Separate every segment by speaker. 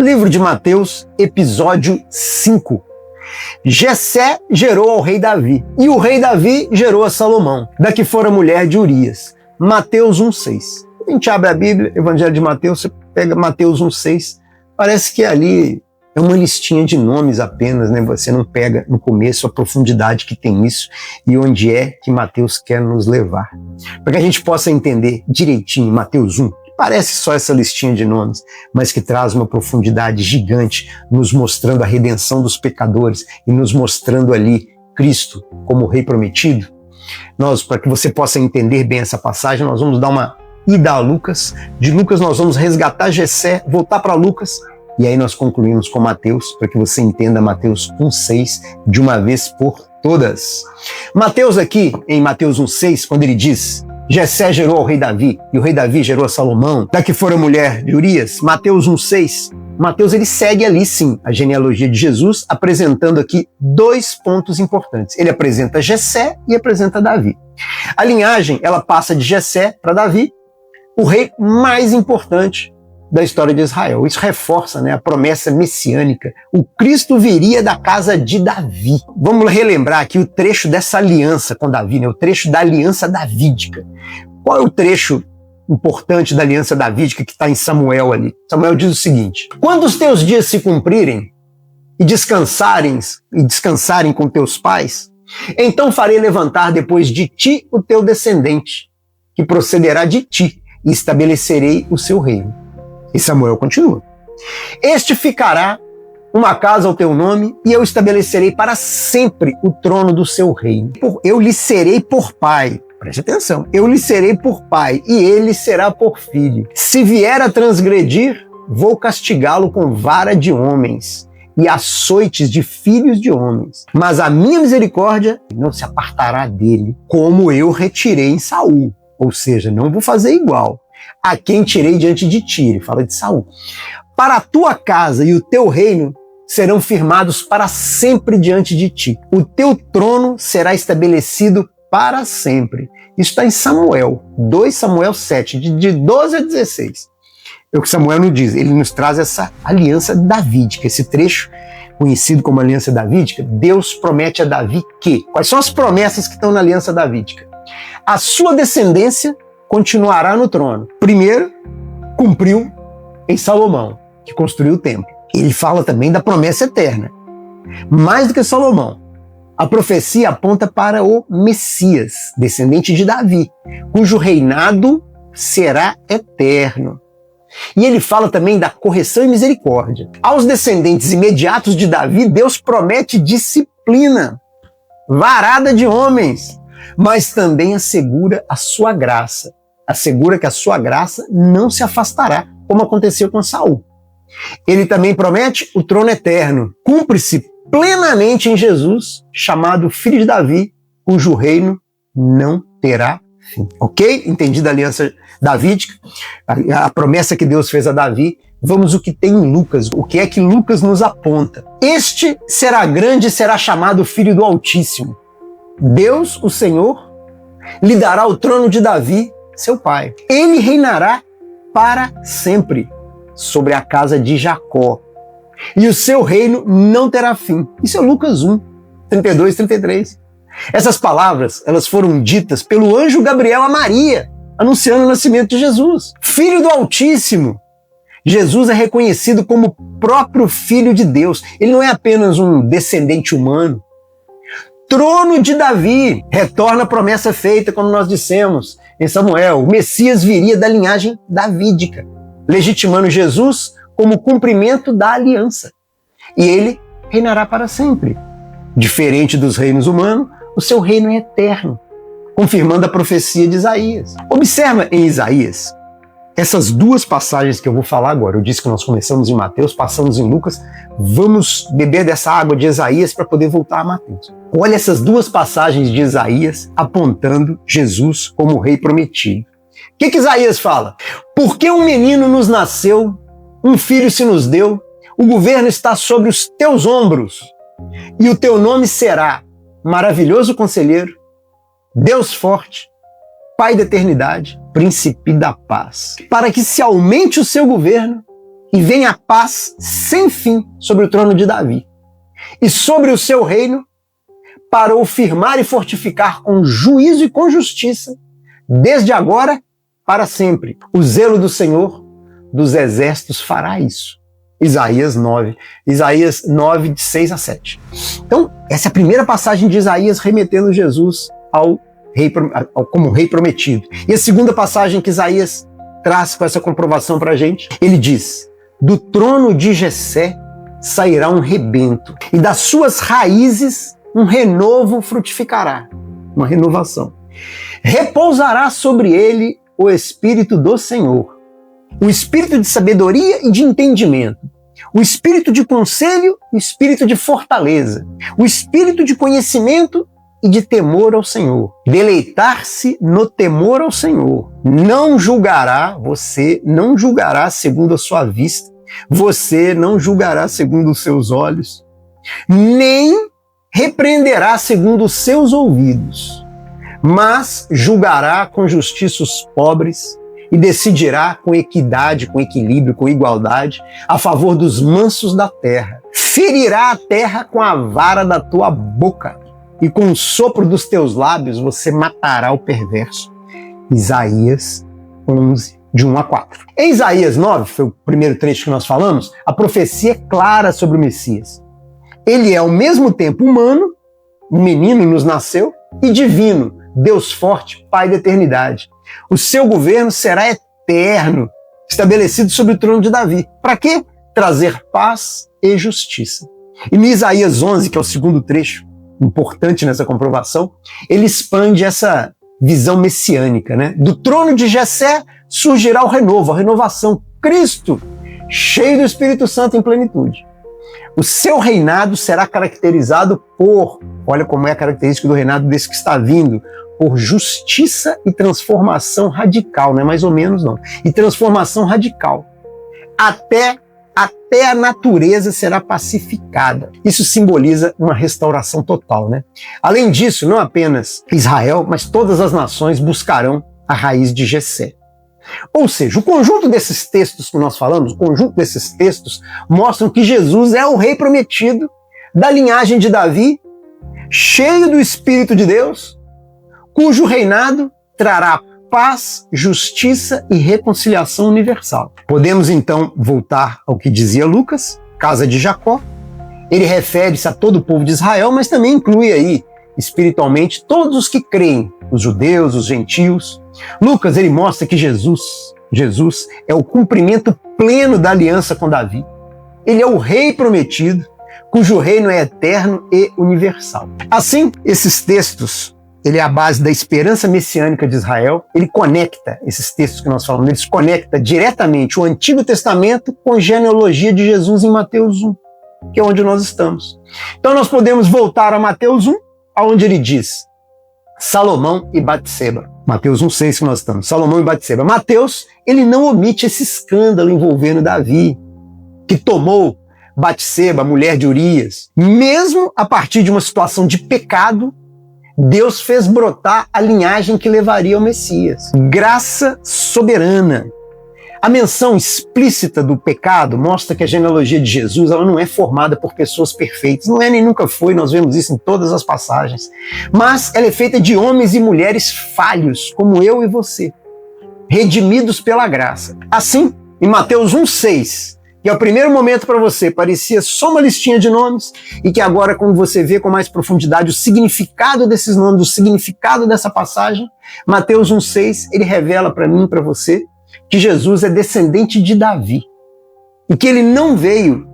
Speaker 1: Livro de Mateus, episódio 5. Jessé gerou ao rei Davi, e o rei Davi gerou a Salomão, da que fora mulher de Urias. Mateus 1,6. A gente abre a Bíblia, Evangelho de Mateus, você pega Mateus 1,6, parece que ali é uma listinha de nomes apenas, né? Você não pega no começo a profundidade que tem isso e onde é que Mateus quer nos levar. Para que a gente possa entender direitinho Mateus 1, parece só essa listinha de nomes, mas que traz uma profundidade gigante, nos mostrando a redenção dos pecadores e nos mostrando ali Cristo como Rei prometido. Para que você possa entender bem essa passagem, nós vamos dar uma ida a Lucas. De Lucas nós vamos resgatar Jessé, voltar para Lucas, e aí nós concluímos com Mateus, para que você entenda Mateus 1,6 de uma vez por todas. Mateus aqui, em Mateus 1,6, quando ele diz: Jessé gerou ao rei Davi, e o rei Davi gerou a Salomão, da que fora mulher de Urias. Mateus 1,6. Mateus ele segue ali sim a genealogia de Jesus, apresentando aqui dois pontos importantes. Ele apresenta Jessé e apresenta Davi. A linhagem ela passa de Jessé para Davi, o rei mais importante da história de Israel. Isso reforça, a promessa messiânica. O Cristo viria da casa de Davi. Vamos relembrar aqui o trecho dessa aliança com Davi, o trecho da aliança davídica. Qual é o trecho importante da aliança davídica que está em Samuel ali? Samuel diz o seguinte: quando os teus dias se cumprirem e descansarem com teus pais, então farei levantar depois de ti o teu descendente, que procederá de ti, e estabelecerei o seu reino. E Samuel continua: este ficará uma casa ao teu nome, e eu estabelecerei para sempre o trono do seu reino. Eu lhe serei por pai. Preste atenção. Eu lhe serei por pai, e ele será por filho. Se vier a transgredir, vou castigá-lo com vara de homens e açoites de filhos de homens. Mas a minha misericórdia não se apartará dele, como eu retirei em Saul. Ou seja, não vou fazer igual a quem tirei diante de ti. Ele fala de Saul. Para a tua casa e o teu reino serão firmados para sempre diante de ti. O teu trono será estabelecido para sempre. Isso está em Samuel, 2 Samuel 7, de 12 a 16. É o que Samuel nos diz. Ele nos traz essa aliança davídica, esse trecho conhecido como aliança davídica. Deus promete a Davi que... Quais são as promessas que estão na aliança davídica? A sua descendência continuará no trono. Primeiro, cumpriu em Salomão, que construiu o templo. Ele fala também da promessa eterna. Mais do que Salomão, a profecia aponta para o Messias, descendente de Davi, cujo reinado será eterno. E ele fala também da correção e misericórdia. Aos descendentes imediatos de Davi, Deus promete disciplina, varada de homens, mas também assegura a sua graça. Assegura que a sua graça não se afastará, como aconteceu com Saul. Ele também promete o trono eterno. Cumpre-se plenamente em Jesus, chamado Filho de Davi, cujo reino não terá fim. Ok? Entendida a aliança davídica, a promessa que Deus fez a Davi. Vamos o que tem em Lucas, o que é que Lucas nos aponta. Este será grande e será chamado Filho do Altíssimo. Deus, o Senhor, lhe dará o trono de Davi, seu pai. Ele reinará para sempre sobre a casa de Jacó, e o seu reino não terá fim. Isso é Lucas 1, 32, 33. Essas palavras, elas foram ditas pelo anjo Gabriel a Maria, anunciando o nascimento de Jesus. Filho do Altíssimo. Jesus é reconhecido como o próprio Filho de Deus. Ele não é apenas um descendente humano. Trono de Davi. Retorna a promessa feita, como nós dissemos em Samuel. O Messias viria da linhagem davídica, legitimando Jesus como cumprimento da aliança. E ele reinará para sempre. Diferente dos reinos humanos, o seu reino é eterno, confirmando a profecia de Isaías. Observa em Isaías essas duas passagens que eu vou falar agora. Eu disse que nós começamos em Mateus, passamos em Lucas. Vamos beber dessa água de Isaías para poder voltar a Mateus. Olha essas duas passagens de Isaías apontando Jesus como o rei prometido. O que Isaías fala? Porque um menino nos nasceu, um filho se nos deu, o governo está sobre os teus ombros, e o teu nome será Maravilhoso Conselheiro, Deus Forte, Pai da Eternidade, Príncipe da Paz. Para que se aumente o seu governo e venha a paz sem fim sobre o trono de Davi, e sobre o seu reino, para o firmar e fortificar com juízo e com justiça, desde agora para sempre. O zelo do Senhor dos exércitos fará isso. Isaías 9, de 6 a 7. Então, essa é a primeira passagem de Isaías remetendo Jesus como rei prometido. E a segunda passagem que Isaías traz com essa comprovação para a gente, ele diz: do trono de Jessé sairá um rebento, e das suas raízes um renovo frutificará, uma renovação. Repousará sobre ele o Espírito do Senhor, o Espírito de sabedoria e de entendimento, o Espírito de conselho e o Espírito de fortaleza, o Espírito de conhecimento e de temor ao Senhor. Deleitar-se no temor ao Senhor. Você não julgará segundo a sua vista, você não julgará segundo os seus olhos, nem repreenderá segundo os seus ouvidos, mas julgará com justiça os pobres e decidirá com equidade, com equilíbrio, com igualdade, a favor dos mansos da terra. Ferirá a terra com a vara da tua boca, e com o sopro dos teus lábios você matará o perverso. Isaías 11, de 1 a 4. Em Isaías 9, foi o primeiro trecho que nós falamos, a profecia é clara sobre o Messias. Ele é ao mesmo tempo humano, um menino nos nasceu, e divino, Deus forte, Pai da eternidade. O seu governo será eterno, estabelecido sobre o trono de Davi. Para quê? Trazer paz e justiça. E no Isaías 11, que é o segundo trecho, importante nessa comprovação, ele expande essa visão messiânica, né? Do trono de Jessé surgirá o renovo, a renovação. Cristo, cheio do Espírito Santo em plenitude. O seu reinado será caracterizado por, olha como é a característica do reinado desse que está vindo, por justiça e transformação radical, não é mais ou menos não, e transformação radical. Até a natureza será pacificada. Isso simboliza uma restauração total, né? Além disso, não apenas Israel, mas todas as nações buscarão a raiz de Jessé. Ou seja, o conjunto desses textos que nós falamos, o conjunto desses textos mostram que Jesus é o rei prometido da linhagem de Davi, cheio do Espírito de Deus, cujo reinado trará paz, justiça e reconciliação universal. Podemos então voltar ao que dizia Lucas, casa de Jacó. Ele refere-se a todo o povo de Israel, mas também inclui aí, espiritualmente, todos os que creem, os judeus, os gentios. Lucas, ele mostra que Jesus é o cumprimento pleno da aliança com Davi. Ele é o rei prometido, cujo reino é eterno e universal. Assim, esses textos, ele é a base da esperança messiânica de Israel. Ele conecta, esses textos que nós falamos, eles conecta diretamente o Antigo Testamento com a genealogia de Jesus em Mateus 1, que é onde nós estamos. Então nós podemos voltar a Mateus 1, onde ele diz Salomão e Batseba. Mateus 1,6 que nós estamos. Salomão e Batseba. Mateus, ele não omite esse escândalo envolvendo Davi, que tomou Batseba, mulher de Urias. Mesmo a partir de uma situação de pecado, Deus fez brotar a linhagem que levaria ao Messias. Graça soberana. A menção explícita do pecado mostra que a genealogia de Jesus ela não é formada por pessoas perfeitas. Não é nem nunca foi, nós vemos isso em todas as passagens. Mas ela é feita de homens e mulheres falhos, como eu e você, redimidos pela graça. Assim, em Mateus 1,6, que é o primeiro momento para você, parecia só uma listinha de nomes, e que agora, quando você vê com mais profundidade o significado desses nomes, o significado dessa passagem, Mateus 1,6, ele revela para mim e para você que Jesus é descendente de Davi, e que ele não veio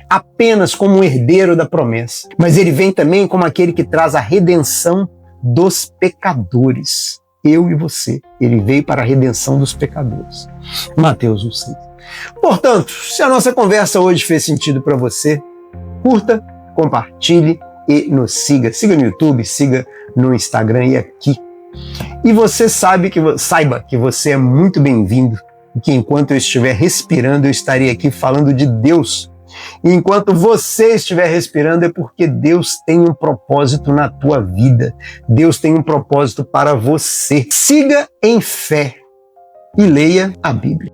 Speaker 1: apenas como um herdeiro da promessa, mas ele vem também como aquele que traz a redenção dos pecadores. Eu e você, ele veio para a redenção dos pecadores. Mateus 1,6. Portanto, se a nossa conversa hoje fez sentido para você, curta, compartilhe e nos siga. Siga no YouTube, siga no Instagram e aqui. E você saiba que você é muito bem-vindo e que enquanto eu estiver respirando, eu estarei aqui falando de Deus. E enquanto você estiver respirando é porque Deus tem um propósito na tua vida. Deus tem um propósito para você. Siga em fé e leia a Bíblia.